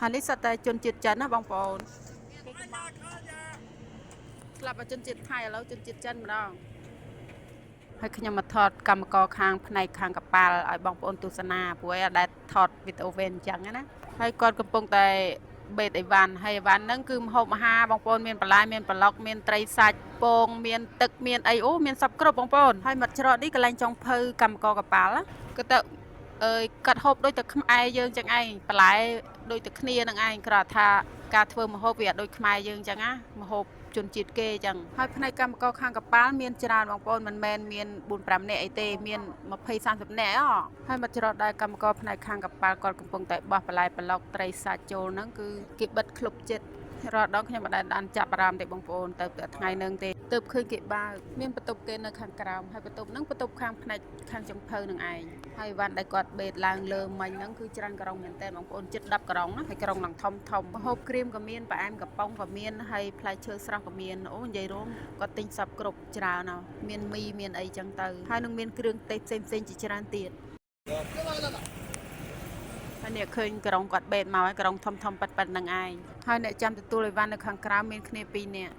ហើយនេះសតតែជនជាតិចិនណាបងប្អូនស្លាប់ជនជាតិថៃឥឡូវជនជាតិចិនម្ដងហើយខ្ញុំមកថតកម្មករខាងផ្នែកខាងកប៉ាល់ឲ្យបងប្អូនទស្សនាព្រោះឯដែលថតវីដេអូវេនអញ្ចឹងណាហើយគាត់កំពុងតែបេតអីវ៉ាន់ហើយអីវ៉ាន់ហ្នឹងគឺម្ហូបអាហារបងប្អូនមានបន្លែមានប្លុកមានត្រីសាច់ពងមានទឹកមានអីអូមានសពគ្រប់បងប្អូនហើយមាត់ច្រកនេះកន្លែងចុងភៅកម្មករកប៉ាល់គឺទៅកាត់ហូបដូចតែខ្មែរយើងចឹងឯងបន្លែដូចតែគ្នានឹងឯងគ្រាន់ថាការធ្វើម្ហូបវាអត់ដូចខ្មែរយើងចឹងណាម្ហូបជនជាតិគេចឹងហើយផ្នែកកម្មករខាងកប៉ាល់មានច្រើនបងប្អូនមិនមែនមាន4-5នាក់អីទេមាន20-30នាក់ហើយមកច្រកដែរកម្មករផ្នែកខាងកប៉ាល់គាត់កំពុងតែបោះបន្លែប្លុកត្រីសាច់ចូលហ្នឹងគឺគេបិទក្លុបចិត្តរាល់ដងខ្ញុំមិនដែលចាប់អារម្មណ៍ទេបងប្អូនទៅថ្ងៃហ្នឹងទេទើបឃើញគេបើកមានបន្ទប់គេនៅខាងក្រោមហើយបន្ទប់ហ្នឹងបន្ទប់ខាងផ្នែកខាងចុងភៅនឹងឯងហើយវ៉ាន់ដែលគាត់បេតឡើងលើមិញហ្នឹងគឺច្រើនក្រុងមែនតើបងប្អូនជិត10ក្រុងណាហើយក្រុងឡើងធំម្ហូបក្រៀមក៏មានផ្អែមកំប៉ុងក៏មានហើយផ្លែឈើស្រស់ក៏មានអូនិយាយរួមគាត់ទិញសពគ្រប់ច្រើនមានមីមានអីចឹងទៅហើយនឹងមានគ្រឿងទេសផ្សេងជាច្រើនទៀតហើយអ្នកឃើញក្រុងគាត់បេតមកហើយក្រុងធំប៉ិតហ្នឹងឯងហើយអ្នកចាំទទួលអីវ៉ាន់នៅខាងក្រៅមានគ្នា2នាក់